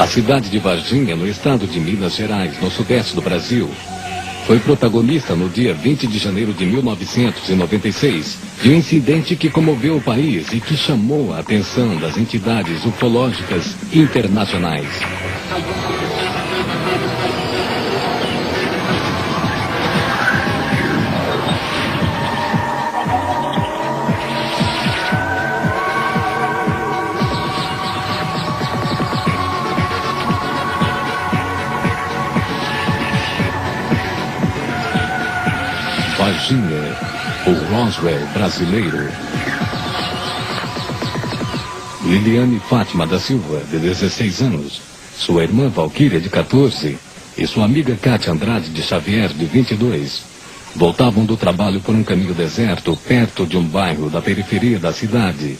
A cidade de Varginha, no estado de Minas Gerais, no sudeste do Brasil, foi protagonista no dia 20 de janeiro de 1996 de um incidente que comoveu o país e que chamou a atenção das entidades ufológicas internacionais. Varginha, o Roswell brasileiro. Liliane Fátima da Silva, de 16 anos, sua irmã Valquíria, de 14, e sua amiga Cátia Andrade de Xavier, de 22, voltavam do trabalho por um caminho deserto perto de um bairro da periferia da cidade,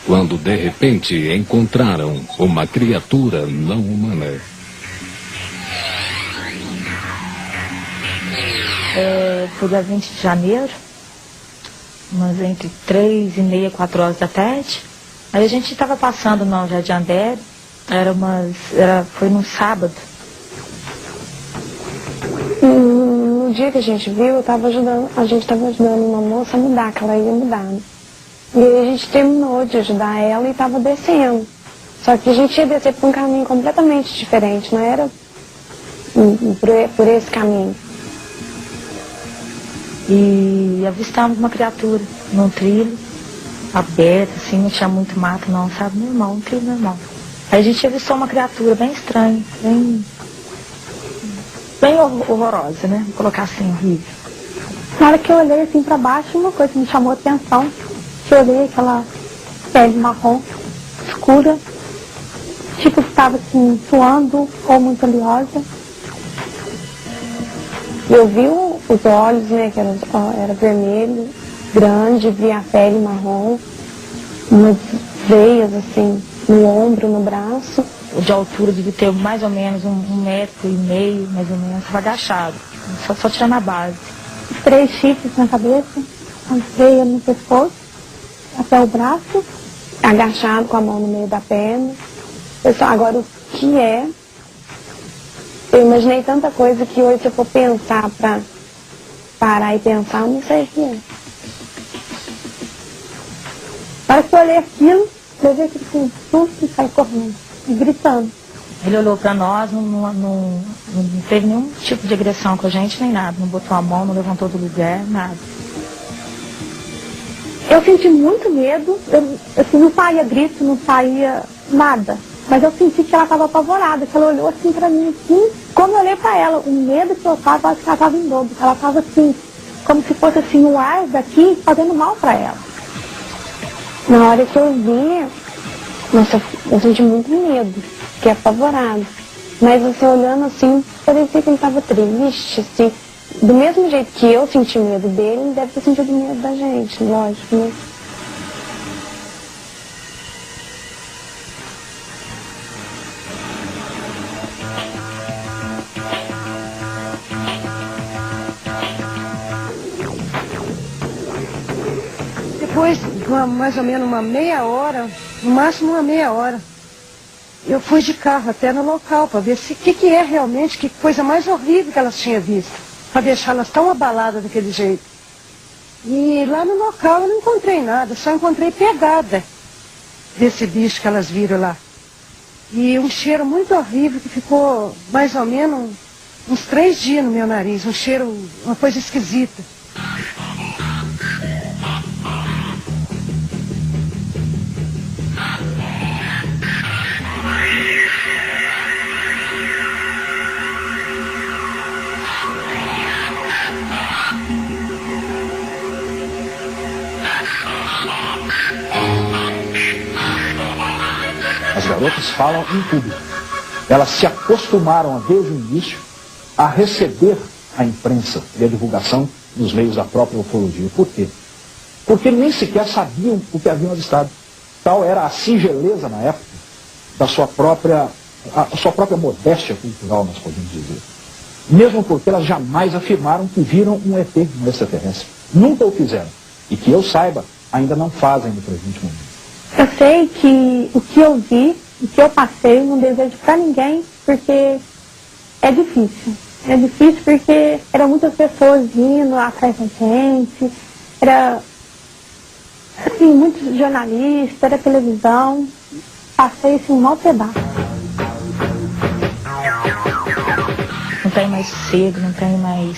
quando de repente encontraram uma criatura não humana. Foi dia 20 de janeiro, umas entre 3h30 e 4 horas da tarde. Aí a gente estava passando no Jardim Andere, foi num sábado. No dia que a gente viu, a gente estava ajudando uma moça a mudar, que ela ia mudar. Né? E aí a gente terminou de ajudar ela e estava descendo. Só que a gente ia descer por um caminho completamente diferente, não era por esse caminho. E avistamos uma criatura num trilho, aberto, assim, não tinha muito mato não, sabe, normal, um trilho normal. Aí a gente avistou uma criatura bem estranha, bem horrorosa, né, vou colocar assim, horrível. Na hora que eu olhei assim pra baixo, uma coisa que me chamou a atenção, que eu olhei aquela pele marrom, escura, tipo que estava assim, suando ou muito oleosa. Eu vi os olhos, né, que era vermelho, grande, vi a pele marrom, umas veias assim, no ombro, no braço. De altura devia ter mais ou menos 1,5 metro, mais ou menos, estava agachado, só tirando a base. 3 chifres na cabeça, as veias no pescoço, até o braço, agachado com a mão no meio da perna. Pessoal, agora o que é? Eu imaginei tanta coisa que hoje, se eu for pensar pra parar e pensar, eu não sei o que é. Para que eu olhei aquilo, eu vi que tinha um susto e saí correndo, e gritando. Ele olhou pra nós, não teve nenhum tipo de agressão com a gente, nem nada. Não botou a mão, não levantou do lugar, nada. Eu senti muito medo, assim, não saía grito, não saía nada. Mas eu senti que ela estava apavorada, que ela olhou assim pra mim, assim. Quando eu olhei pra ela, o medo que eu estava, acho que ela estava em dobro. Ela estava assim, como se fosse assim, o ar daqui fazendo mal pra ela. Na hora que eu vi, nossa, eu senti muito medo, fiquei apavorada. Mas você olhando assim, parecia que ele estava triste, assim. Do mesmo jeito que eu senti medo dele, ele deve ter sentido medo da gente, lógico, né? Depois, mais ou menos uma meia hora, no máximo uma meia hora, eu fui de carro até no local para ver o que é realmente, que coisa mais horrível que elas tinham visto, para deixá-las tão abaladas daquele jeito. E lá no local eu não encontrei nada, só encontrei pegada desse bicho que elas viram lá. E um cheiro muito horrível que ficou mais ou menos uns 3 dias no meu nariz, um cheiro, uma coisa esquisita. As garotas falam em público. Elas se acostumaram, desde o início, a receber a imprensa e a divulgação nos meios da própria ufologia. Por quê? Porque nem sequer sabiam o que haviam avistado. Tal era a singeleza na época da sua própria modéstia cultural, nós podemos dizer. Mesmo porque elas jamais afirmaram que viram um ET, um extraterrestre. Nunca o fizeram. E que eu saiba, ainda não fazem no presente momento. Eu sei que o que eu vi o que eu passei, não desejo para ninguém, porque é difícil. É difícil porque eram muitas pessoas vindo atrás da gente, era, assim, muitos jornalistas, era televisão, passei assim, um mau pedaço. Não tem mais sossego, não tem mais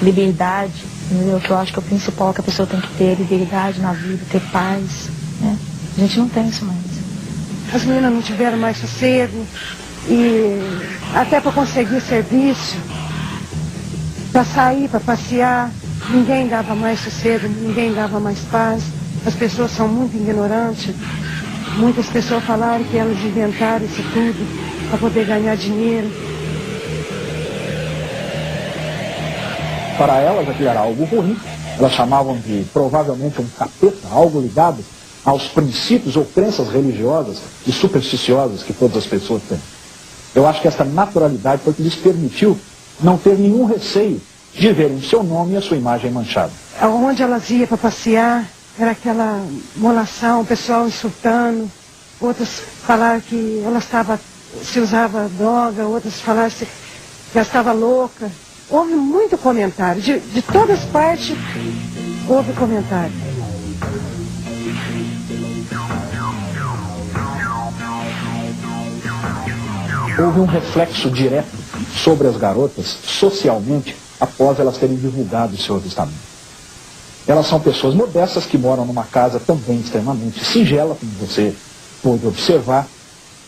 liberdade, entendeu? Que eu acho que é o principal que a pessoa tem que ter, liberdade na vida, ter paz, né? A gente não tem isso mais. As meninas não tiveram mais sossego e até para conseguir serviço, para sair, para passear, ninguém dava mais sossego, ninguém dava mais paz. As pessoas são muito ignorantes. Muitas pessoas falaram que elas inventaram isso tudo para poder ganhar dinheiro. Para elas aquilo era algo ruim, elas chamavam de provavelmente um capeta, algo ligado aos princípios ou crenças religiosas e supersticiosas que todas as pessoas têm. Eu acho que essa naturalidade foi que lhes permitiu não ter nenhum receio de verem seu nome e a sua imagem manchada. Onde elas iam para passear, era aquela molação, o pessoal insultando, outras falaram que elas se usava droga, outras falaram que elas estavam louca. Houve muito comentário, de todas as partes houve comentário. Houve um reflexo direto sobre as garotas, socialmente, após elas terem divulgado o seu avistamento. Elas são pessoas modestas que moram numa casa também extremamente singela, como você pôde observar.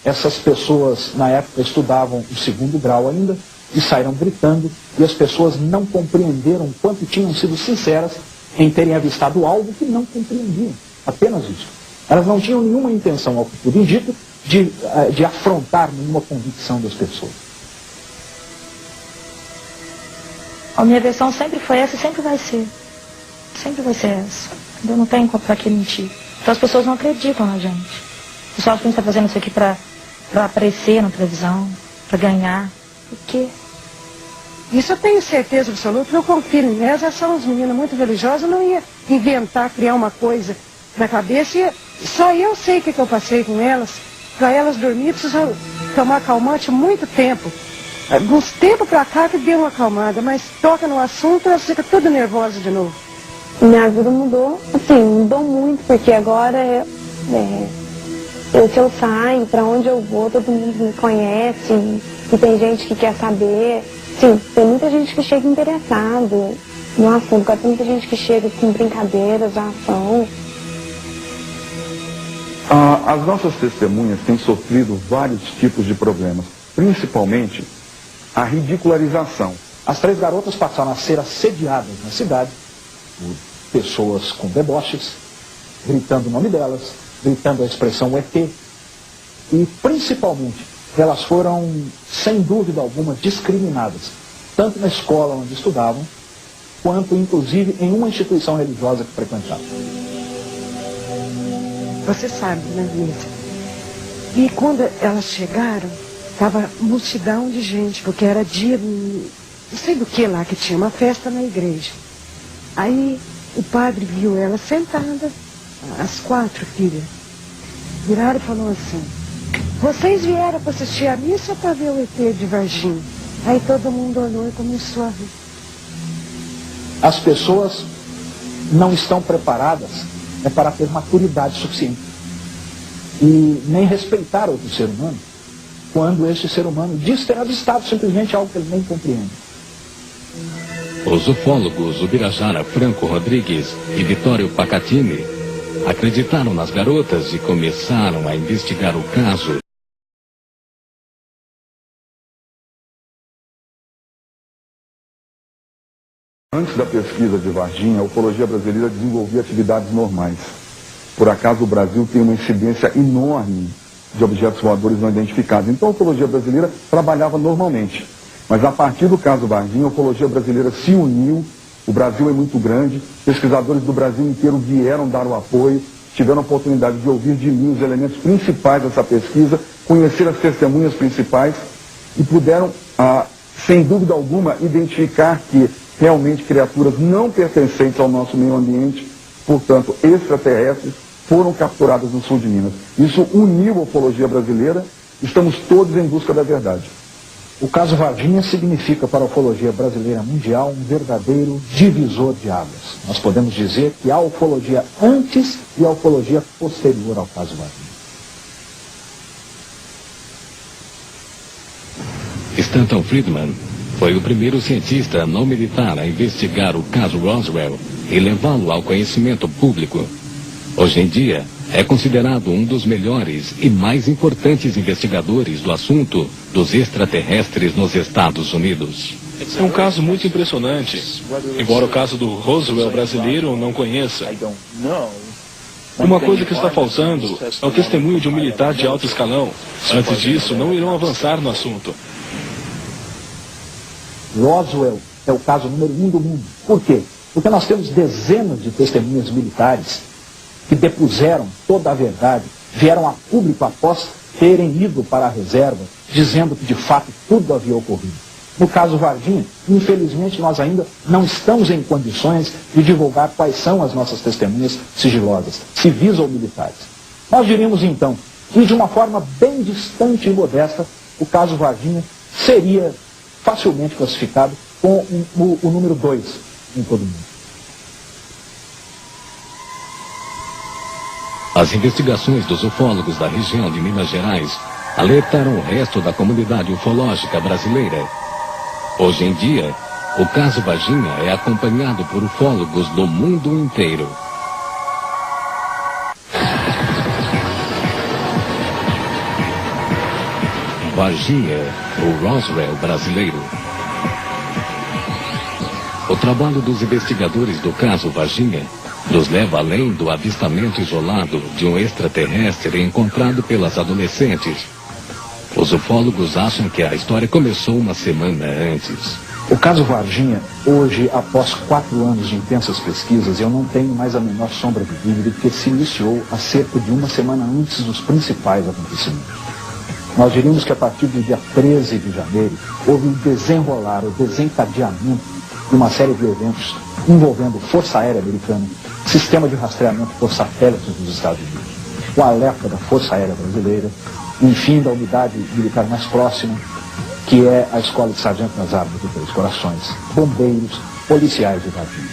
Essas pessoas, na época, estudavam o 2º grau ainda e saíram gritando, e as pessoas não compreenderam o quanto tinham sido sinceras em terem avistado algo que não compreendiam. Apenas isso. Elas não tinham nenhuma intenção, ao que tudo indica, de afrontar nenhuma convicção das pessoas. A minha versão sempre foi essa e sempre vai ser. Sempre vai ser essa. Eu não tenho pra que mentir. Então as pessoas não acreditam na gente. O pessoal acha que a gente está fazendo isso aqui pra aparecer na televisão, pra ganhar. Por quê? Isso eu tenho certeza absoluta, eu confio nelas, elas são umas meninas muito religiosas, eu não ia inventar, criar uma coisa na cabeça, só eu sei o que eu passei com elas. Para elas dormir, precisam tomar calmante muito tempo. Uns tempos para cá que deu uma acalmada, mas toca no assunto, elas ficam tudo nervosas de novo. Minha vida mudou, assim, mudou muito, porque agora se eu saio, para onde eu vou, todo mundo me conhece, e tem gente que quer saber. Sim, tem muita gente que chega interessado no assunto, tem muita gente que chega com brincadeiras, ação. As nossas testemunhas têm sofrido vários tipos de problemas, principalmente a ridicularização. As 3 garotas passaram a ser assediadas na cidade por pessoas com deboches, gritando o nome delas, gritando a expressão ET, e principalmente elas foram, sem dúvida alguma, discriminadas, tanto na escola onde estudavam, quanto inclusive em uma instituição religiosa que frequentavam. Você sabe, né, Nilce? E quando elas chegaram, estava multidão de gente, porque era dia, não sei do que lá, que tinha uma festa na igreja. Aí o padre viu elas sentadas, as 4 filhas. Viraram e falou assim: vocês vieram para assistir a missa ou para ver o ET de Varginha? Aí todo mundo olhou e começou a rir. As pessoas não estão preparadas para ter maturidade suficiente e nem respeitar outro ser humano quando esse ser humano diz ter avistado simplesmente algo que ele nem compreende. Os ufólogos Ubirajara Franco Rodrigues e Vitório Pacatini acreditaram nas garotas e começaram a investigar o caso. Antes da pesquisa de Varginha, a ufologia brasileira desenvolvia atividades normais. Por acaso, o Brasil tem uma incidência enorme de objetos voadores não identificados. Então, a ufologia brasileira trabalhava normalmente. Mas, a partir do caso Varginha, a ufologia brasileira se uniu. O Brasil é muito grande. Pesquisadores do Brasil inteiro vieram dar o apoio. Tiveram a oportunidade de ouvir de mim os elementos principais dessa pesquisa, conhecer as testemunhas principais e puderam, sem dúvida alguma, identificar que realmente criaturas não pertencentes ao nosso meio ambiente, portanto extraterrestres, foram capturadas no sul de Minas. Isso uniu a ufologia brasileira, estamos todos em busca da verdade. O caso Varginha significa para a ufologia brasileira mundial um verdadeiro divisor de águas. Nós podemos dizer que há ufologia antes e a ufologia posterior ao caso Varginha. Stanton Friedman foi o primeiro cientista não militar a investigar o caso Roswell e levá-lo ao conhecimento público. Hoje em dia, é considerado um dos melhores e mais importantes investigadores do assunto dos extraterrestres nos Estados Unidos. É um caso muito impressionante, embora o caso do Roswell brasileiro eu não conheça. Uma coisa que está faltando é o testemunho de um militar de alto escalão. Antes disso, não irão avançar no assunto. Roswell é o caso número 1 do mundo. Por quê? Porque nós temos dezenas de testemunhas militares que depuseram toda a verdade, vieram a público após terem ido para a reserva, dizendo que de fato tudo havia ocorrido. No caso Varginha, infelizmente nós ainda não estamos em condições de divulgar quais são as nossas testemunhas sigilosas, civis ou militares. Nós diríamos então que de uma forma bem distante e modesta, o caso Varginha seria facilmente classificado com o número 2 em todo o mundo. As investigações dos ufólogos da região de Minas Gerais alertaram o resto da comunidade ufológica brasileira. Hoje em dia, o caso Varginha é acompanhado por ufólogos do mundo inteiro. Varginha, o Roswell brasileiro. O trabalho dos investigadores do caso Varginha nos leva além do avistamento isolado de um extraterrestre encontrado pelas adolescentes. Os ufólogos acham que a história começou uma semana antes. O caso Varginha, hoje, após 4 anos de intensas pesquisas, eu não tenho mais a menor sombra de dúvida que se iniciou há cerca de uma semana antes dos principais acontecimentos. Nós diríamos que a partir do dia 13 de janeiro, houve um desenrolar, o desencadeamento de uma série de eventos envolvendo Força Aérea Americana, sistema de rastreamento por satélites dos Estados Unidos, o alerta da Força Aérea Brasileira, enfim, da unidade militar mais próxima, que é a Escola de Sargento das Armas de Três Corações, bombeiros, policiais de Varginha.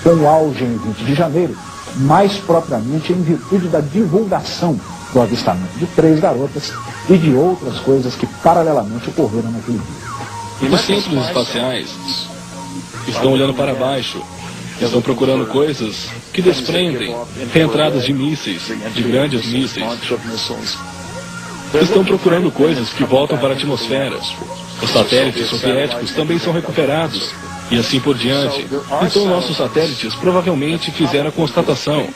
Com o auge em 20 de janeiro, mais propriamente em virtude da divulgação do avistamento de 3 garotas e de outras coisas que paralelamente ocorreram naquele dia. Os centros espaciais estão olhando para baixo, estão procurando coisas que desprendem reentradas de mísseis, de grandes mísseis. Estão procurando coisas que voltam para a atmosfera. Os satélites soviéticos também são recuperados, e assim por diante. Então nossos satélites provavelmente fizeram a constatação.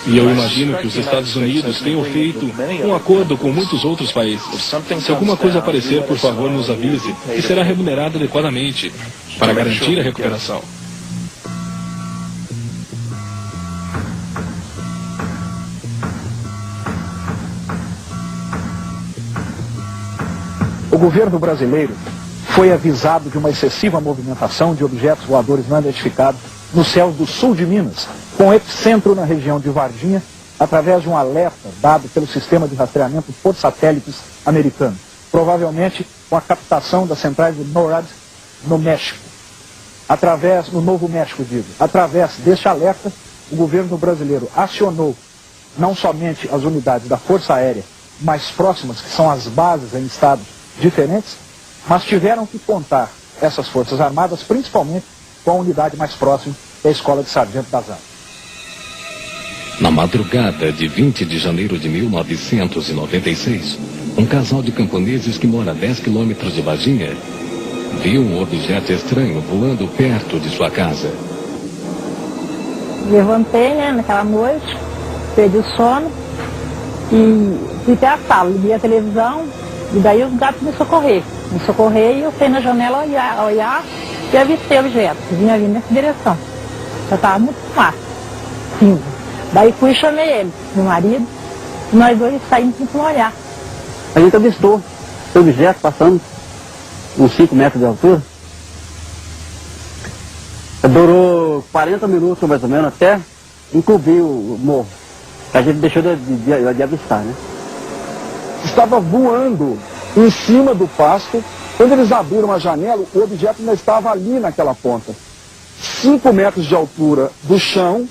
E eu imagino que os Estados Unidos tenham feito um acordo com muitos outros países. Se alguma coisa aparecer, por favor, nos avise, e será remunerado adequadamente, para garantir a recuperação. O governo brasileiro foi avisado de uma excessiva movimentação de objetos voadores não identificados nos céus do sul de Minas, com epicentro na região de Varginha, através de um alerta dado pelo sistema de rastreamento por satélites americano, provavelmente com a captação das centrais de NORAD no México. No Novo México, através deste alerta, o governo brasileiro acionou não somente as unidades da Força Aérea mais próximas, que são as bases em estados diferentes, mas tiveram que contar essas Forças Armadas, principalmente com a unidade mais próxima, que é a Escola de Sargento das Armas. Na madrugada de 20 de janeiro de 1996, um casal de camponeses que mora a 10 quilômetros de Varginha viu um objeto estranho voando perto de sua casa. Levantei, naquela noite, perdi o sono e fui até a sala, liguei a televisão e daí os gatos me socorreram. E eu fui na janela olhar e avistei o objeto, vinha vindo nessa direção. Já estava muito fácil, cinza. Daí fui e chamei ele, meu marido, e nós dois saímos para olhar. A gente avistou o objeto passando uns 5 metros de altura. Durou 40 minutos mais ou menos até encobrir o morro. A gente deixou de avistar, né? Estava voando em cima do pasto. Quando eles abriram a janela, o objeto ainda estava ali naquela ponta. 5 metros de altura do chão,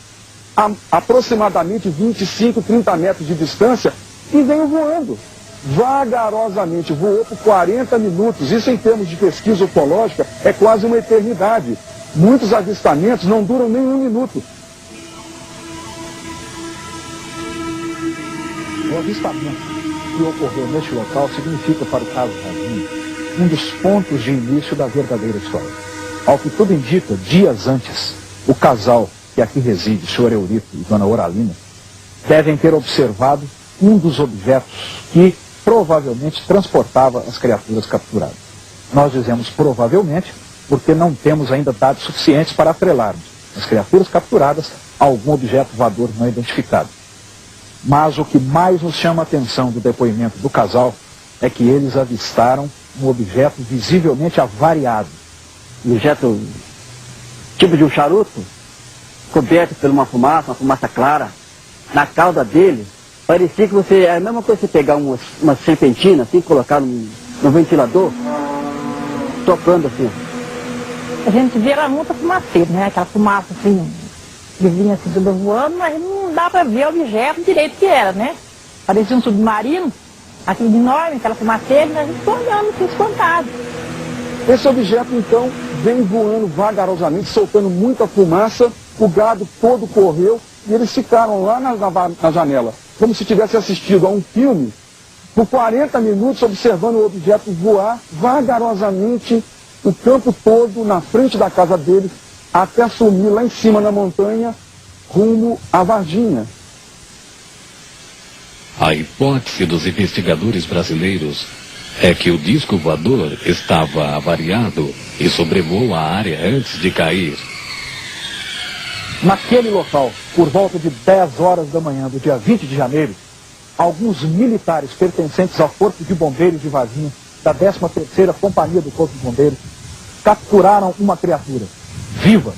a aproximadamente 25, 30 metros de distância, e veio voando. Vagarosamente, voou por 40 minutos. Isso, em termos de pesquisa ufológica, é quase uma eternidade. Muitos avistamentos não duram nem 1 minuto. O avistamento que ocorreu neste local significa para o caso Varginha um dos pontos de início da verdadeira história. Ao que tudo indica, dias antes, o casal que aqui reside, o senhor Eurito e dona Oralina, devem ter observado um dos objetos que provavelmente transportava as criaturas capturadas. Nós dizemos provavelmente porque não temos ainda dados suficientes para atrelarmos as criaturas capturadas a algum objeto voador não identificado. Mas o que mais nos chama a atenção do depoimento do casal é que eles avistaram um objeto visivelmente avariado. Um objeto tipo de um charuto, coberto por uma fumaça clara. Na cauda dele, parecia que é a mesma coisa que você pegar uma serpentina, assim, colocar no ventilador, tocando assim. A gente via era muita fumaceira, né? Aquela fumaça assim, que vinha assim tudo voando, mas não dá para ver o objeto direito que era, né? Parecia um submarino, aquele enorme, aquela fumaceira, mas a gente ficou olhando, assim, espantado. Esse objeto, então, vem voando vagarosamente, soltando muita fumaça, o gado todo correu e eles ficaram lá na janela, como se tivesse assistido a um filme, por 40 minutos observando o objeto voar vagarosamente o campo todo na frente da casa deles, até sumir lá em cima na montanha, rumo a Varginha. A hipótese dos investigadores brasileiros é que o disco voador estava avariado e sobrevoou a área antes de cair. Naquele local, por volta de 10 horas da manhã do dia 20 de janeiro, alguns militares pertencentes ao Corpo de Bombeiros de Varginha, da 13ª Companhia do Corpo de Bombeiros, capturaram uma criatura viva.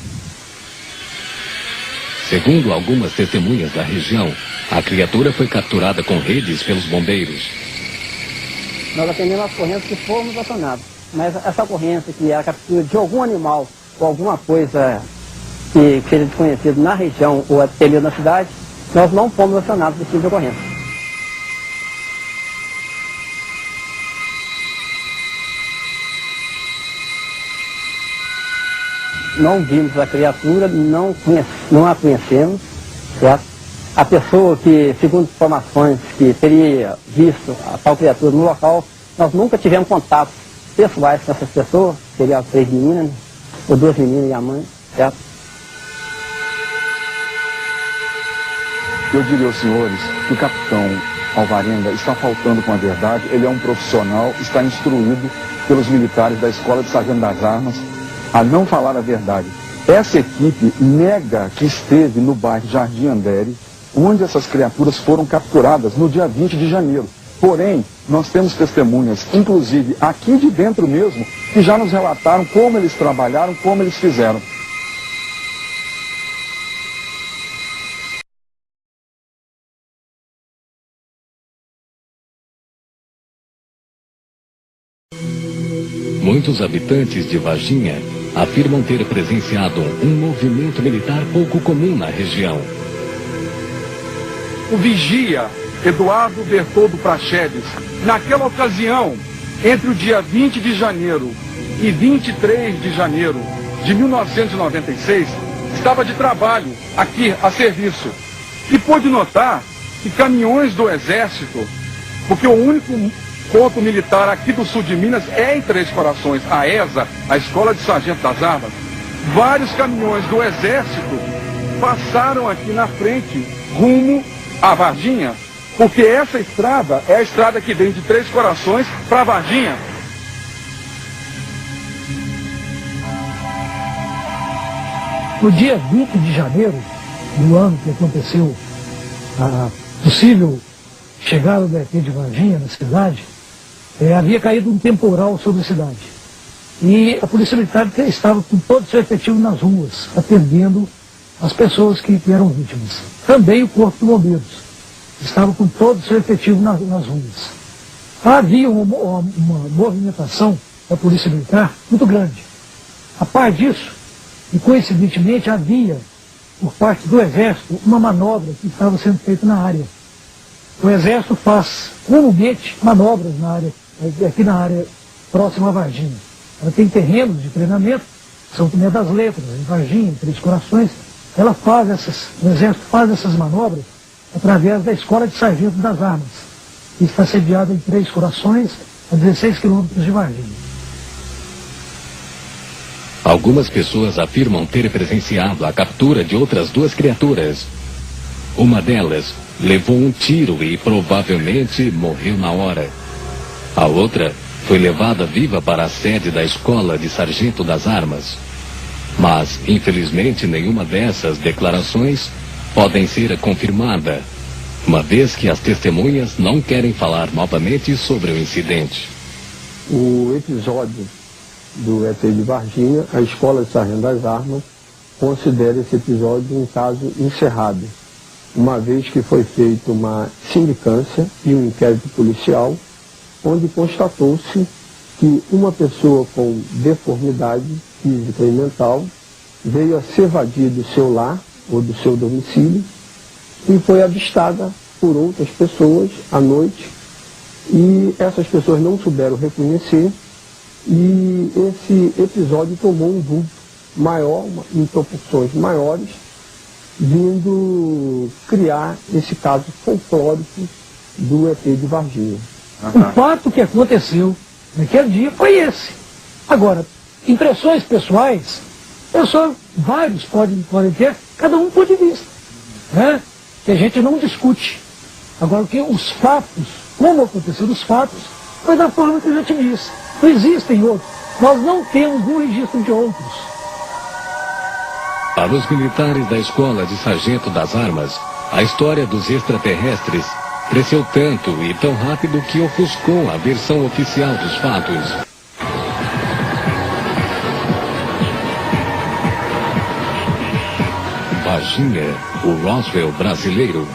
Segundo algumas testemunhas da região, a criatura foi capturada com redes pelos bombeiros. Nós atendemos as ocorrências que fomos acionados, mas essa ocorrência que era a captura de algum animal ou alguma coisa que seja desconhecido na região ou até mesmo na cidade, nós não fomos acionados desse tipo de ocorrência. Não vimos a criatura, não a conhecemos, certo? A pessoa que, segundo informações, que teria visto a tal criatura no local, nós nunca tivemos contatos pessoais com essas pessoas, seria as 3 meninas, né? Ou 2 meninas e a mãe, certo? Eu diria aos senhores que o capitão Alvarenga está faltando com a verdade. Ele é um profissional, está instruído pelos militares da Escola de Sargento das Armas a não falar a verdade. Essa equipe nega que esteve no bairro Jardim Andere, onde essas criaturas foram capturadas no dia 20 de janeiro. Porém, nós temos testemunhas, inclusive aqui de dentro mesmo, que já nos relataram como eles trabalharam, como eles fizeram. Muitos habitantes de Varginha afirmam ter presenciado um movimento militar pouco comum na região. O vigia Eduardo Bertoldo Praxedes, naquela ocasião, entre o dia 20 de janeiro e 23 de janeiro de 1996, estava de trabalho aqui a serviço e pôde notar que caminhões do Exército, porque o único ponto militar aqui do sul de Minas é em Três Corações, a ESA, a Escola de Sargento das Armas, vários caminhões do Exército passaram aqui na frente, rumo a Varginha, porque essa estrada é a estrada que vem de Três Corações para Varginha. No dia 20 de janeiro do ano que aconteceu a possível chegada da ET de Varginha na cidade, havia caído um temporal sobre a cidade. E a Polícia Militar estava com todo o seu efetivo nas ruas, atendendo as pessoas que eram vítimas. Também o Corpo de Bombeiros estava com todo o seu efetivo nas ruas. Havia uma movimentação da Polícia Militar muito grande. A par disso, e coincidentemente havia, por parte do Exército, uma manobra que estava sendo feita na área. O Exército faz comumente manobras na área, aqui na área próxima a Varginha. Ela tem terrenos de treinamento, São Tomé das Letras, em Varginha, em Três Corações. O Exército faz essas manobras através da Escola de Sargento das Armas, que está sediada em Três Corações, a 16 quilômetros de Varginha. Algumas pessoas afirmam ter presenciado a captura de outras duas criaturas. Uma delas levou um tiro e provavelmente morreu na hora. A outra foi levada viva para a sede da Escola de Sargento das Armas. Mas, infelizmente, nenhuma dessas declarações podem ser confirmada, uma vez que as testemunhas não querem falar novamente sobre o incidente. O episódio do ET de Varginha, a Escola de Sargento das Armas considera esse episódio um caso encerrado, uma vez que foi feita uma sindicância e um inquérito policial, onde constatou-se que uma pessoa com deformidade física e mental veio a se evadir do seu lar ou do seu domicílio e foi avistada por outras pessoas à noite, e essas pessoas não souberam reconhecer, e esse episódio tomou um vulto maior, em proporções maiores, vindo criar esse caso folclórico do ET de Varginha. O fato que aconteceu naquele dia foi esse. Agora, impressões pessoais, vários podem ter, cada um ponto de vista, né? Que a gente não discute. Agora, que os fatos, como aconteceram os fatos, foi da forma que eu já te disse. Não existem outros. Nós não temos um registro de outros. Para os militares da Escola de Sargento das Armas, a história dos extraterrestres cresceu tanto e tão rápido que ofuscou a versão oficial dos fatos. Varginha, o Roswell brasileiro.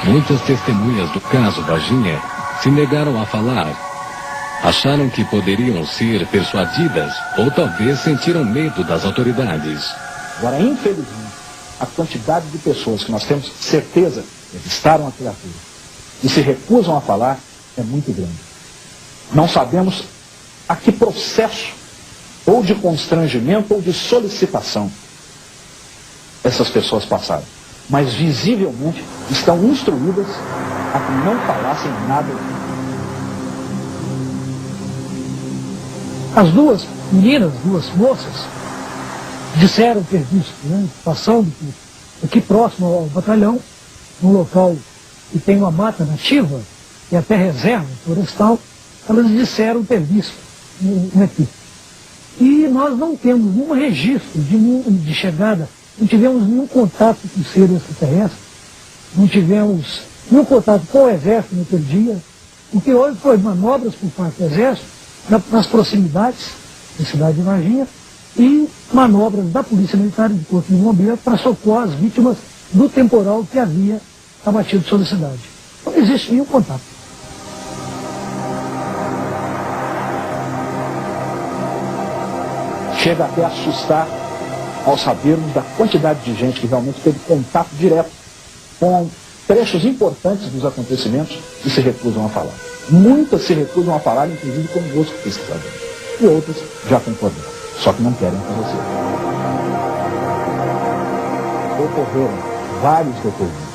Muitas testemunhas do caso Varginha se negaram a falar. Acharam que poderiam ser persuadidas ou talvez sentiram medo das autoridades. Agora, infelizmente, a quantidade de pessoas que nós temos certeza que avistaram a criatura e se recusam a falar é muito grande. Não sabemos a que processo, ou de constrangimento, ou de solicitação, essas pessoas passaram. Mas, visivelmente, estão instruídas a que não falassem nada. As duas meninas, duas moças, disseram ter visto, né, passando aqui próximo ao batalhão, num local que tem uma mata nativa, e até reserva florestal, elas disseram ter visto um ET. E nós não temos nenhum registro de chegada, não tivemos nenhum contato com seres extraterrestres, não tivemos nenhum contato com o Exército naquele dia. O que houve foi manobras por parte do Exército, nas proximidades da cidade de Varginha, e manobras da Polícia Militar e do Corpo de Bombeiros para socorrer as vítimas do temporal que havia abatido sobre a cidade. Não existe nenhum contato. Chega até a assustar ao sabermos da quantidade de gente que realmente teve contato direto com trechos importantes dos acontecimentos e se recusam a falar. Muitas se recusam a falar, inclusive conosco, pesquisadores. E outras já concordaram, só que não querem conhecer. Ocorreram vários depoimentos.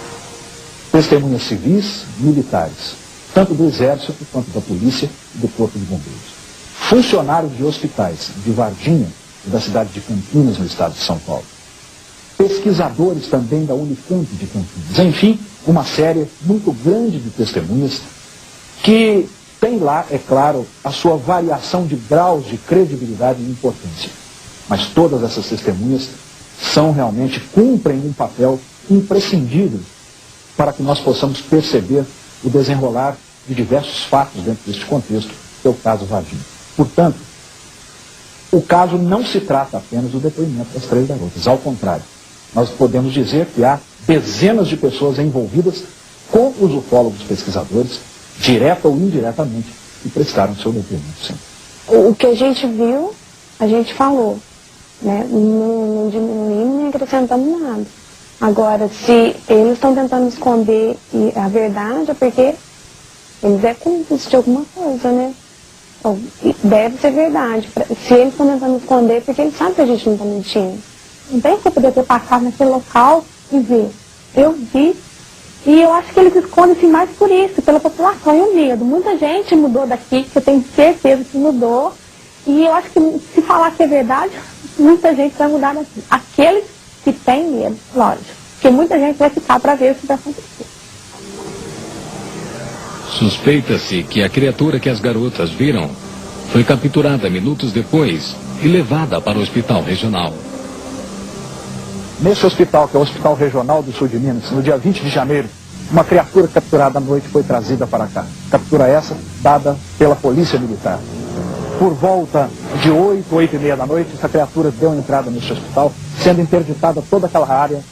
Testemunhas civis, militares, tanto do Exército quanto da Polícia e do Corpo de Bombeiros. Funcionários de hospitais de Varginha e da cidade de Campinas, no estado de São Paulo. Pesquisadores também da Unicamp de Campinas. Enfim, uma série muito grande de testemunhas que tem lá, é claro, a sua variação de graus de credibilidade e importância. Mas todas essas testemunhas cumprem um papel imprescindível para que nós possamos perceber o desenrolar de diversos fatos dentro deste contexto, que é o caso Varginha. Portanto, o caso não se trata apenas do depoimento das três garotas, ao contrário. nós podemos dizer que há dezenas de pessoas envolvidas com os ufólogos pesquisadores, direta ou indiretamente, que prestaram seu depoimento. Sim. O que a gente viu, a gente falou, né? Não diminuímos nem acrescentamos nada. Agora, se eles estão tentando esconder a verdade, é porque eles é cúmplice de alguma coisa, né? Ou, deve ser verdade. Se eles estão tentando esconder, é porque eles sabem que a gente não está mentindo. Não tem que poder ter passado naquele local e ver. Eu vi. E eu acho que eles escondem assim, mais por isso, pela população e o medo. Muita gente mudou daqui, que eu tenho certeza que mudou. E eu acho que se falar que é verdade, muita gente vai mudar daqui. Aqueles que têm medo, lógico. Porque muita gente vai ficar para ver o que vai acontecer. Suspeita-se que a criatura que as garotas viram foi capturada minutos depois e levada para o hospital regional. Nesse hospital, que é o Hospital Regional do Sul de Minas, no dia 20 de janeiro, uma criatura capturada à noite foi trazida para cá. Captura essa dada pela Polícia Militar. Por volta de 8h30 da noite, essa criatura deu entrada nesse hospital, sendo interditada toda aquela área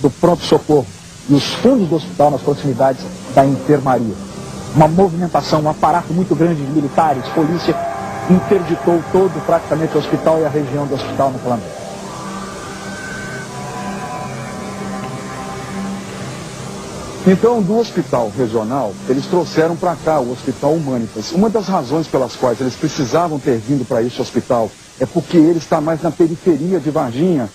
do pronto-socorro e os fundos do hospital nas proximidades da enfermaria. Uma movimentação, um aparato muito grande de militares, polícia, interditou todo praticamente o hospital e a região do hospital naquela noite. Então, do hospital regional, eles trouxeram para cá o Hospital Humanitas. Uma das razões pelas quais eles precisavam ter vindo para este hospital é porque ele está mais na periferia de Varginha.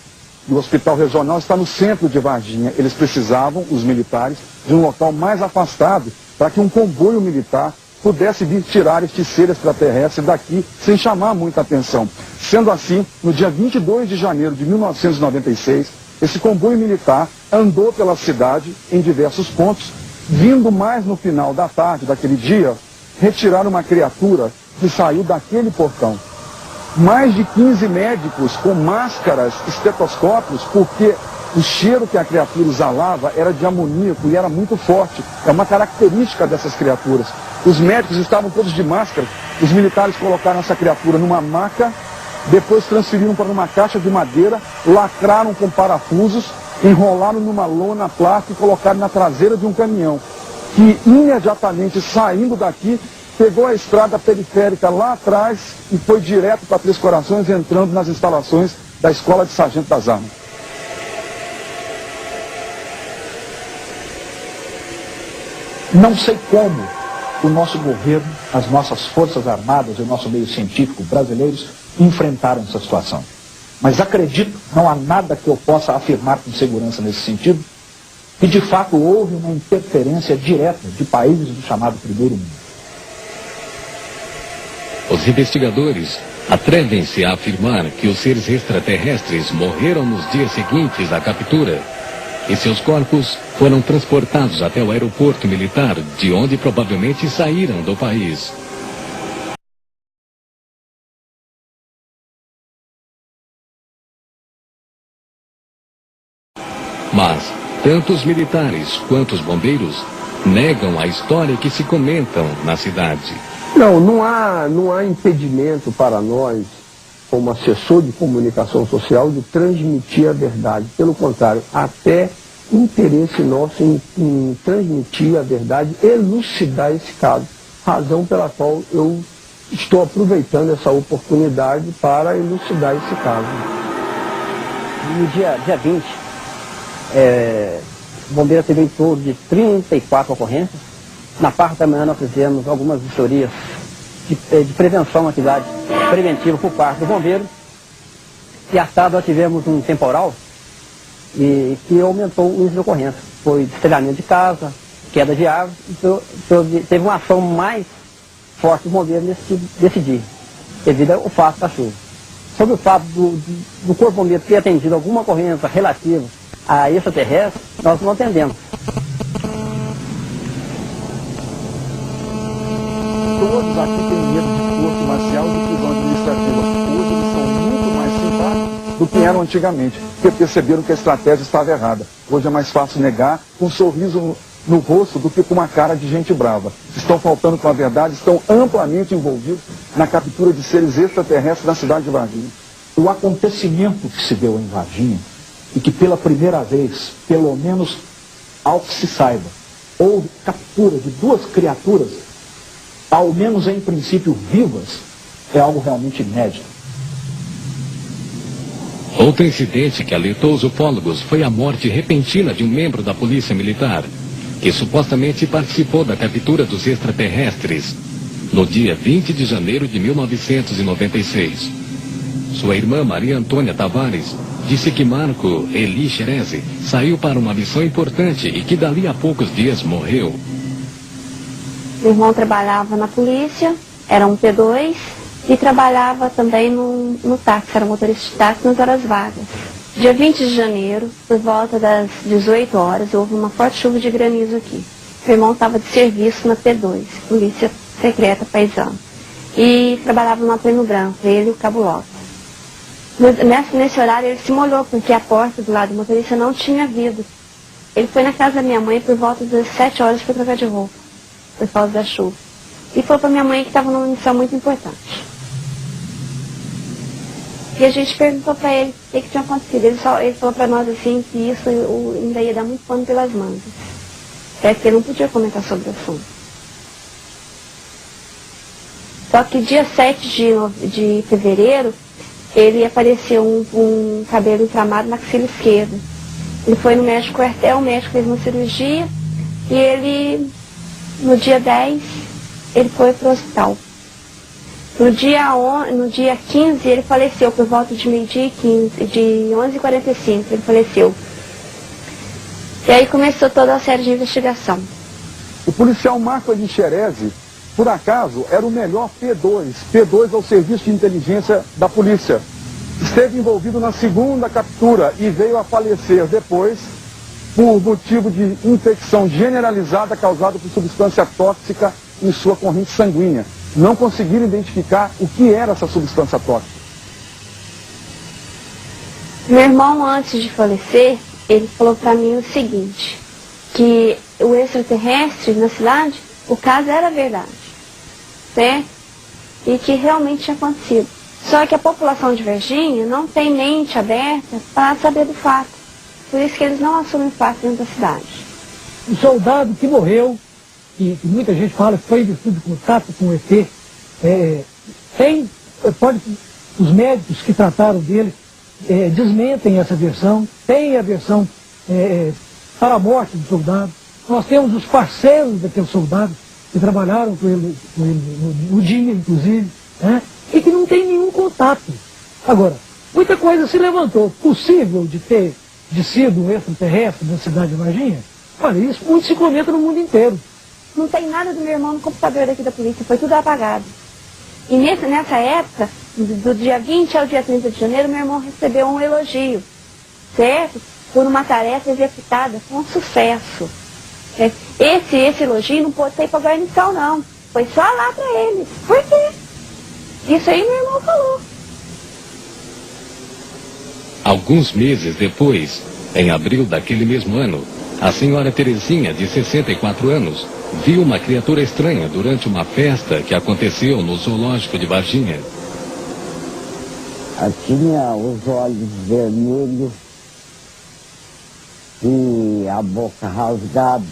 E o Hospital Regional está no centro de Varginha. Eles precisavam, os militares, de um local mais afastado para que um comboio militar pudesse vir tirar este ser extraterrestre daqui sem chamar muita atenção. Sendo assim, no dia 22 de janeiro de 1996, esse comboio militar andou pela cidade em diversos pontos, vindo mais no final da tarde daquele dia, retirar uma criatura que saiu daquele portão. Mais de 15 médicos com máscaras, estetoscópios, porque o cheiro que a criatura exalava era de amoníaco e era muito forte. É uma característica dessas criaturas. Os médicos estavam todos de máscara, os militares colocaram essa criatura numa maca, depois transferiram para uma caixa de madeira, lacraram com parafusos, enrolaram numa lona plástica e colocaram na traseira de um caminhão, que imediatamente saindo daqui, pegou a estrada periférica lá atrás e foi direto para Três Corações, entrando nas instalações da Escola de Sargento das Armas. Não sei como o nosso governo, as nossas forças armadas e o nosso meio científico brasileiros enfrentaram essa situação. Mas acredito, não há nada que eu possa afirmar com segurança nesse sentido, que de fato houve uma interferência direta de países do chamado Primeiro Mundo. Os investigadores atrevem-se a afirmar que os seres extraterrestres morreram nos dias seguintes à captura e seus corpos foram transportados até o aeroporto militar, de onde provavelmente saíram do país. Mas tanto os militares quanto os bombeiros negam a história que se comentam na cidade. Não há impedimento para nós, como assessor de comunicação social, de transmitir a verdade. Pelo contrário, até interesse nosso em transmitir a verdade, elucidar esse caso. Razão pela qual eu estou aproveitando essa oportunidade para elucidar esse caso. No dia 20, o bombeiro teve em torno de 34 ocorrências. Na parte da manhã nós fizemos algumas vistorias de prevenção, atividade preventiva por parte do bombeiro. E à tarde nós tivemos um temporal que aumentou o índice de ocorrência. Foi destelhamento de casa, queda de árvores, então teve uma ação mais forte do bombeiro nesse dia, devido ao fato da chuva. Sobre o fato do Corpo Bombeiro ter atendido alguma ocorrência relativa a extraterrestre, nós não atendemos. Todos aqui têm medo de corte marcial e de prisão administrativa. Hoje eles são muito mais simpáticos do que eram antigamente, porque perceberam que a estratégia estava errada. Hoje é mais fácil negar com um sorriso no rosto do que com uma cara de gente brava. Estão faltando com a verdade, estão amplamente envolvidos na captura de seres extraterrestres na cidade de Varginha. O acontecimento que se deu em Varginha e que pela primeira vez, pelo menos ao que se saiba, houve captura de duas criaturas, ao menos em princípio vivas, é algo realmente inédito. Outro incidente que alertou os ufólogos foi a morte repentina de um membro da Polícia Militar, que supostamente participou da captura dos extraterrestres, no dia 20 de janeiro de 1996. Sua irmã Maria Antônia Tavares disse que Marco Eli Xerezi saiu para uma missão importante e que dali a poucos dias morreu. Meu irmão trabalhava na polícia, era um P2, e trabalhava também no táxi, era motorista de táxi nas horas vagas. Dia 20 de janeiro, por volta das 18 horas, houve uma forte chuva de granizo aqui. Meu irmão estava de serviço na P2, Polícia Secreta Paisana, e trabalhava no Pleno Branco, ele e o Cabo Lopes. Nesse horário ele se molhou, porque a porta do lado do motorista não tinha vidro. Ele foi na casa da minha mãe por volta das 7 horas para trocar de roupa, por causa da chuva. E foi para minha mãe que estava numa missão muito importante. E a gente perguntou para ele o que tinha acontecido. Ele falou para nós assim que isso ainda ia dar muito pano pelas mangas. É que ele não podia comentar sobre o assunto. Só que dia 7 de fevereiro, ele apareceu um cabelo inflamado na axila esquerda. Ele foi no médico quartel, o médico fez uma cirurgia e ele, no dia 10, ele foi para o hospital. No dia 15, ele faleceu, por volta de meio-dia e 15, de 11h45, ele faleceu. E aí começou toda a série de investigação. O policial Marco Eli Xerezi, por acaso, era o melhor P2 ao serviço de inteligência da polícia. Esteve envolvido na segunda captura e veio a falecer depois por motivo de infecção generalizada causada por substância tóxica em sua corrente sanguínea. Não conseguiram identificar o que era essa substância tóxica. Meu irmão, antes de falecer, ele falou para mim o seguinte, que o extraterrestre na cidade, o caso era verdade, certo? E que realmente tinha acontecido. Só que a população de Varginha não tem mente aberta para saber do fato. Por isso que eles não assumem o fato dentro da cidade. O soldado que morreu, que muita gente fala que foi em virtude de contato com o ET, os médicos que trataram dele desmentem essa versão, tem a versão para a morte do soldado. Nós temos os parceiros daquele soldado que trabalharam com ele no dia, inclusive, né? E que não tem nenhum contato. Agora, muita coisa se levantou. Possível de sido um extraterrestre na cidade de Varginha? Olha, isso muito se comenta no mundo inteiro. Não tem nada do meu irmão no computador aqui da polícia, foi tudo apagado. E nessa época, do dia 20 ao dia 30 de janeiro, meu irmão recebeu um elogio, certo? Por uma tarefa executada com sucesso. Esse elogio não pôde sair para a guarnição, não. Foi só lá para ele. Por quê? Isso aí meu irmão falou. Alguns meses depois, em abril daquele mesmo ano, a senhora Terezinha, de 64 anos, viu uma criatura estranha durante uma festa que aconteceu no zoológico de Varginha. Ela tinha os olhos vermelhos e a boca rasgada,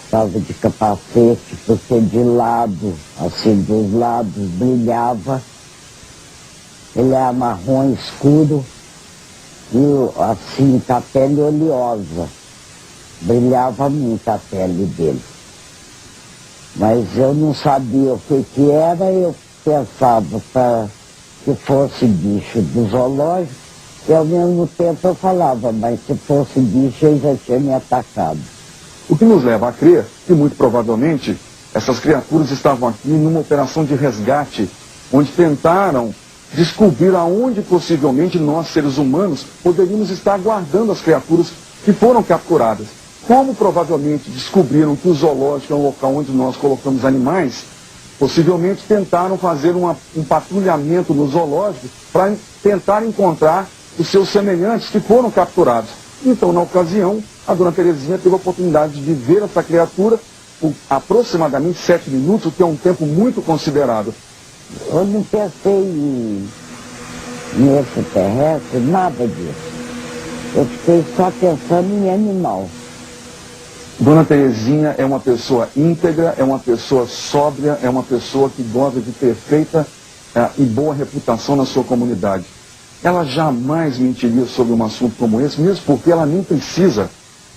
estava de capacete, porque de lado, assim dos lados, brilhava. Ele é marrom escuro e assim com a pele oleosa. Brilhava muito a pele dele. Mas eu não sabia o que era, eu pensava que fosse bicho do zoológico, e ao mesmo tempo eu falava, mas se fosse bicho ele já tinha me atacado. O que nos leva a crer que, muito provavelmente, essas criaturas estavam aqui numa operação de resgate, onde tentaram descobrir aonde possivelmente nós, seres humanos, poderíamos estar guardando as criaturas que foram capturadas. Como provavelmente descobriram que o zoológico é um local onde nós colocamos animais, possivelmente tentaram fazer um patrulhamento no zoológico para tentar encontrar os seus semelhantes que foram capturados. Então, na ocasião, a dona Terezinha teve a oportunidade de ver essa criatura por aproximadamente 7 minutos, o que é um tempo muito considerável. Eu não pensei em extraterrestre, nada disso. Eu fiquei só pensando em animal. Dona Terezinha é uma pessoa íntegra, é uma pessoa sóbria, é uma pessoa que goza de perfeita e boa reputação na sua comunidade. Ela jamais mentiria sobre um assunto como esse, mesmo porque ela nem precisa.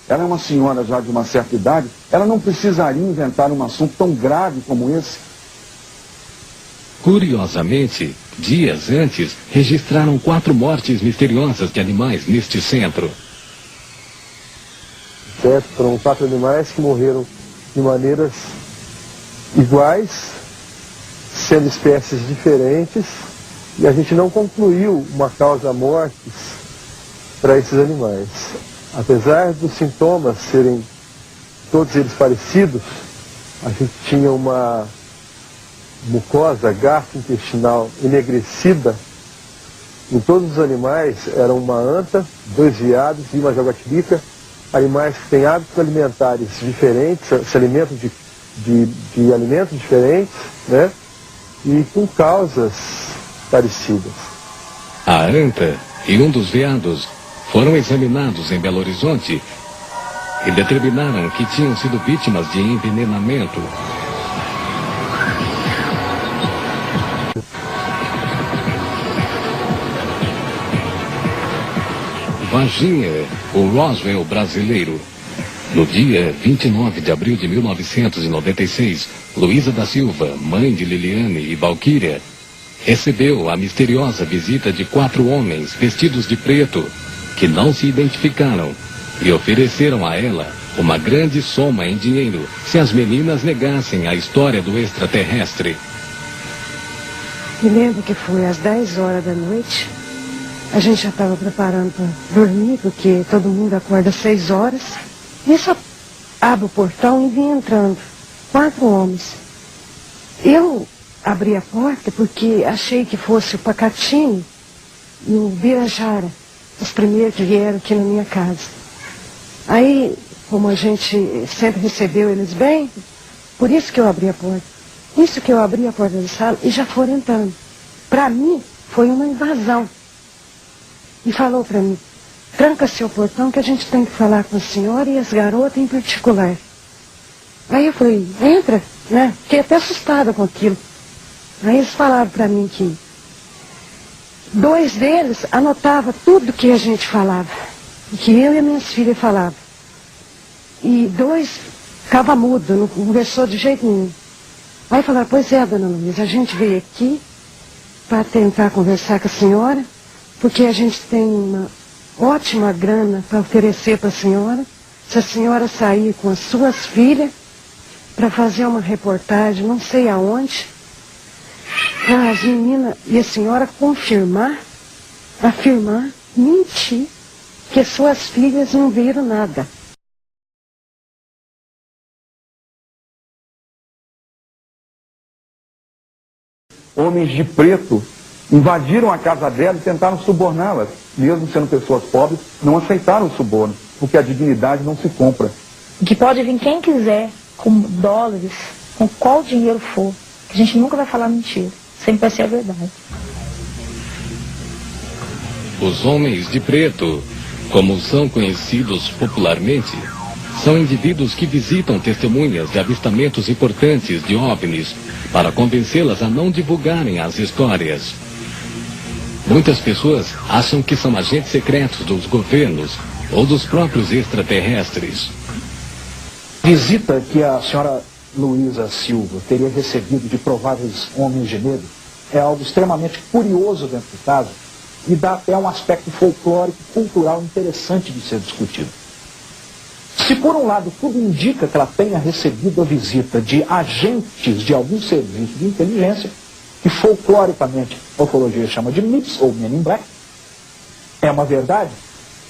Ela é uma senhora já de uma certa idade, ela não precisaria inventar um assunto tão grave como esse. Curiosamente, dias antes, registraram 4 mortes misteriosas de animais neste centro. Foram 4 animais que morreram de maneiras iguais, sendo espécies diferentes, e a gente não concluiu uma causa mortis para esses animais. Apesar dos sintomas serem todos eles parecidos, a gente tinha uma mucosa gastrointestinal enegrecida em todos os animais. Era uma anta, 2 veados e uma jaguatirica, animais que têm hábitos alimentares diferentes, se alimentam de alimentos diferentes, né? E com causas parecidas. A anta e um dos veados foram examinados em Belo Horizonte e determinaram que tinham sido vítimas de envenenamento. Varginha, o Roswell brasileiro. No dia 29 de abril de 1996, Luísa da Silva, mãe de Liliane e Valquíria, recebeu a misteriosa visita de 4 homens vestidos de preto, que não se identificaram e ofereceram a ela uma grande soma em dinheiro se as meninas negassem a história do extraterrestre. Me lembro que foi às 10 horas da noite. A gente já estava preparando para dormir, porque todo mundo acorda às 6 horas. Nisso abro o portão e vim entrando. 4 homens. Eu abri a porta porque achei que fosse o Pacatini e o Birajara, os primeiros que vieram aqui na minha casa. Aí, como a gente sempre recebeu eles bem, por isso que eu abri a porta. Isso que eu abri a porta da sala e já foram entrando. Para mim, foi uma invasão. E falou para mim, tranca seu portão que a gente tem que falar com a senhora e as garotas em particular. Aí eu falei, entra, né? Fiquei até assustada com aquilo. Aí eles falaram para mim que 2 deles anotavam tudo que a gente falava, que eu e as minhas filhas falavam. E 2 ficavam mudos, não conversou de jeito nenhum. Aí falaram, pois é, dona Luísa, a gente veio aqui para tentar conversar com a senhora, porque a gente tem uma ótima grana para oferecer para a senhora, se a senhora sair com as suas filhas para fazer uma reportagem, não sei aonde, para as meninas e a senhora afirmar, mentir, que suas filhas não viram nada. Homens de preto invadiram a casa dela e tentaram suborná-las. Mesmo sendo pessoas pobres, não aceitaram o suborno, porque a dignidade não se compra. Que pode vir quem quiser, com dólares, com qual dinheiro for, que a gente nunca vai falar mentira, sempre vai ser a verdade. Os homens de preto, como são conhecidos popularmente, são indivíduos que visitam testemunhas de avistamentos importantes de OVNIs para convencê-las a não divulgarem as histórias. Muitas pessoas acham que são agentes secretos dos governos ou dos próprios extraterrestres. A visita que a senhora Luísa Silva teria recebido de prováveis homens de negro é algo extremamente curioso dentro do caso e dá até um aspecto folclórico e cultural interessante de ser discutido. Se por um lado tudo indica que ela tenha recebido a visita de agentes de algum serviço de inteligência, que folcloricamente a ufologia chama de MIPS ou Men in Black, é uma verdade,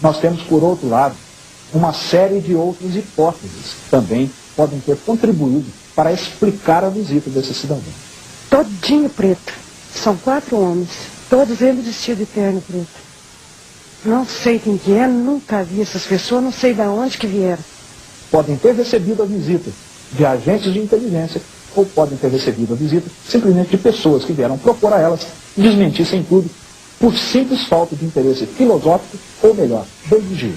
nós temos por outro lado uma série de outras hipóteses que também podem ter contribuído para explicar a visita desse cidadão. Todinho preto, são 4 homens, todos eles vestidos de terno preto. Não sei quem que é, nunca vi essas pessoas, não sei de onde que vieram. Podem ter recebido a visita de agentes de inteligência ou podem ter recebido a visita simplesmente de pessoas que vieram propor a elas desmentissem tudo por simples falta de interesse filosófico, ou melhor, religioso.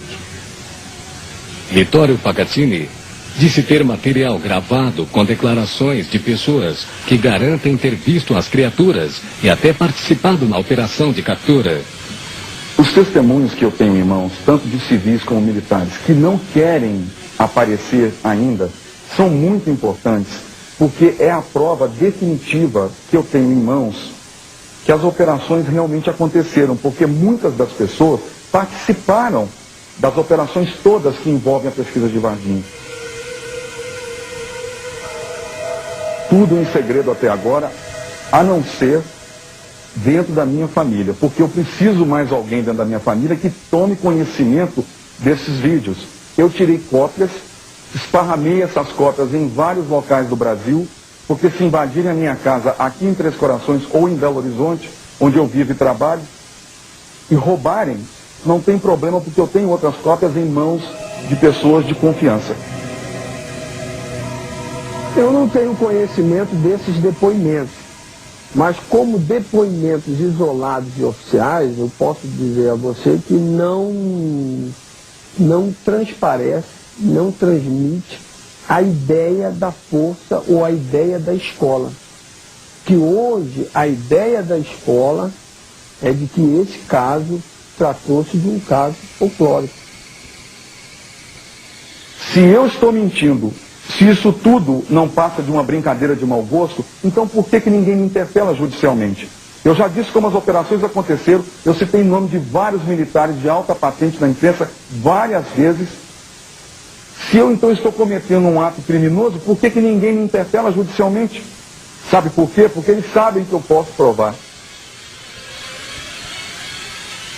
Vittorio Pacatini disse ter material gravado com declarações de pessoas que garantem ter visto as criaturas e até participado na operação de captura. Os testemunhos que eu tenho em mãos, tanto de civis como militares, que não querem aparecer ainda, são muito importantes, porque é a prova definitiva que eu tenho em mãos que as operações realmente aconteceram, porque muitas das pessoas participaram das operações todas que envolvem a pesquisa de Varginha. Tudo em segredo até agora, a não ser dentro da minha família, porque eu preciso mais alguém dentro da minha família que tome conhecimento desses vídeos. Eu tirei cópias, esparramei essas cópias em vários locais do Brasil, porque se invadirem a minha casa aqui em Três Corações ou em Belo Horizonte, onde eu vivo e trabalho, e roubarem, não tem problema, porque eu tenho outras cópias em mãos de pessoas de confiança. Eu não tenho conhecimento desses depoimentos, mas como depoimentos isolados e oficiais, eu posso dizer a você que não transparece, não transmite a ideia da força ou a ideia da escola. Que hoje a ideia da escola é de que esse caso tratou-se de um caso folclórico. Se eu estou mentindo, se isso tudo não passa de uma brincadeira de mau gosto, então por que ninguém me interpela judicialmente? Eu já disse como as operações aconteceram, eu citei o nome de vários militares de alta patente na imprensa várias vezes. Se eu então estou cometendo um ato criminoso, por que ninguém me interpela judicialmente? Sabe por quê? Porque eles sabem que eu posso provar.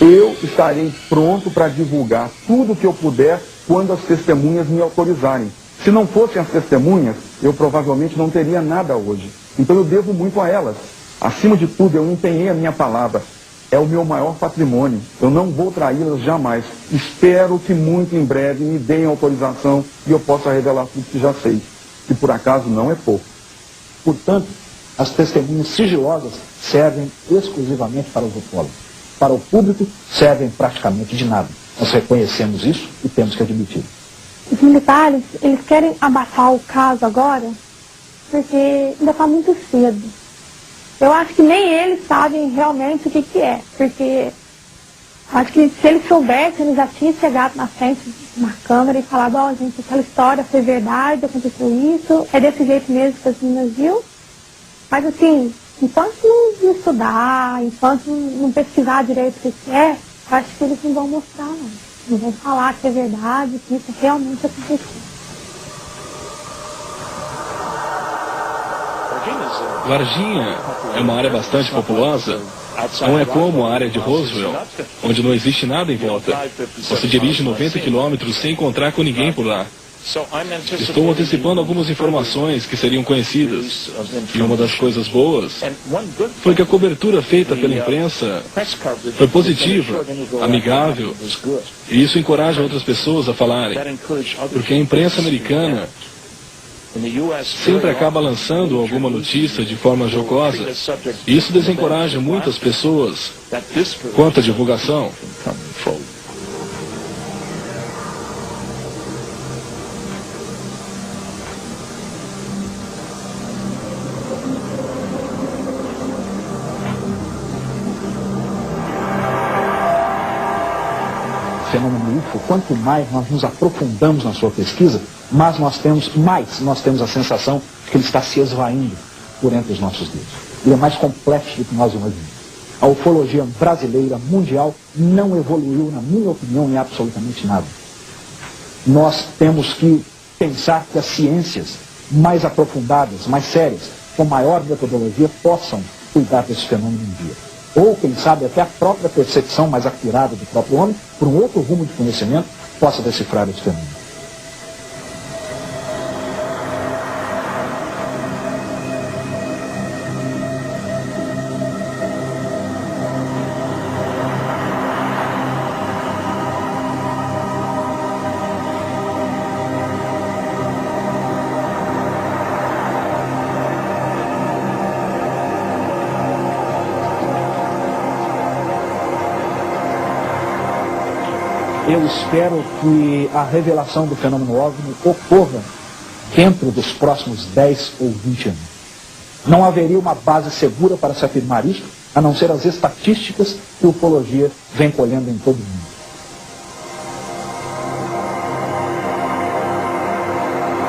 Eu estarei pronto para divulgar tudo o que eu puder quando as testemunhas me autorizarem. Se não fossem as testemunhas, eu provavelmente não teria nada hoje. Então eu devo muito a elas. Acima de tudo, eu empenhei a minha palavra. É o meu maior patrimônio. Eu não vou traí-las jamais. Espero que muito em breve me deem autorização e eu possa revelar tudo que já sei. Que por acaso não é pouco. Portanto, as testemunhas sigilosas servem exclusivamente para os ufólogos. Para o público, servem praticamente de nada. Nós reconhecemos isso e temos que admitir. Os militares, eles querem abafar o caso agora, porque ainda está muito cedo. Eu acho que nem eles sabem realmente o que é, porque acho que se eles soubessem, eles já tinham chegado na frente de uma câmera e falado, ó, gente, aquela história foi verdade, aconteceu isso, é desse jeito mesmo que as meninas viu. Mas assim, enquanto não estudar, enquanto não pesquisar direito o que é, acho que eles não vão mostrar, não. Não vão falar que é verdade, que isso realmente aconteceu. Varginha é uma área bastante populosa. Não é como a área de Roswell, onde não existe nada em volta. Você dirige 90 quilômetros sem encontrar com ninguém por lá. Estou antecipando algumas informações que seriam conhecidas. E uma das coisas boas foi que a cobertura feita pela imprensa foi positiva, amigável. E isso encoraja outras pessoas a falarem. Porque a imprensa americana sempre acaba lançando alguma notícia de forma jocosa. E isso desencoraja muitas pessoas quanto à divulgação. Fenômeno UFO, quanto mais nós nos aprofundamos na sua pesquisa, mais nós temos a sensação de que ele está se esvaindo por entre os nossos dedos. Ele é mais complexo do que nós imaginamos. A ufologia brasileira, mundial, não evoluiu, na minha opinião, em absolutamente nada. Nós temos que pensar que as ciências mais aprofundadas, mais sérias, com maior metodologia, possam cuidar desse fenômeno um dia. Ou, quem sabe, até a própria percepção mais acurada do próprio homem, por um outro rumo de conhecimento, possa decifrar esse fenômeno. Eu espero que a revelação do fenômeno OVNI ocorra dentro dos próximos 10 ou 20 anos. Não haveria uma base segura para se afirmar isso, a não ser as estatísticas que a ufologia vem colhendo em todo o mundo.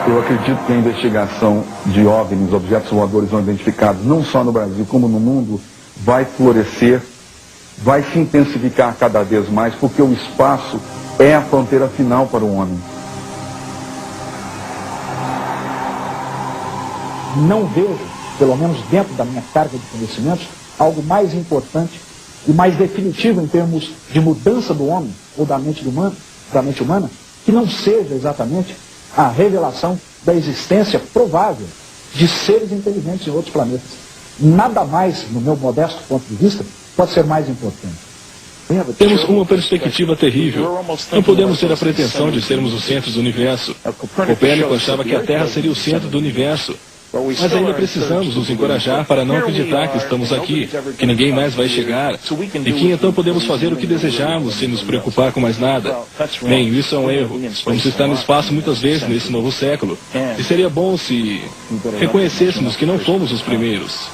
Eu acredito que a investigação de OVNIs, objetos voadores não identificados, não só no Brasil como no mundo, vai florescer, vai se intensificar cada vez mais, porque o espaço é a fronteira final para o homem. Não vejo, pelo menos dentro da minha carga de conhecimentos, algo mais importante e mais definitivo em termos de mudança do homem ou da mente humana, que não seja exatamente a revelação da existência provável de seres inteligentes em outros planetas. Nada mais, no meu modesto ponto de vista, pode ser mais importante. Temos uma perspectiva terrível. Não podemos ter a pretensão de sermos o centro do universo. Copérnico achava que a Terra seria o centro do universo. Mas ainda precisamos nos encorajar para não acreditar que estamos aqui, que ninguém mais vai chegar, e que então podemos fazer o que desejarmos sem nos preocupar com mais nada. Bem, isso é um erro. Vamos estar no espaço muitas vezes nesse novo século, e seria bom se reconhecêssemos que não fomos os primeiros.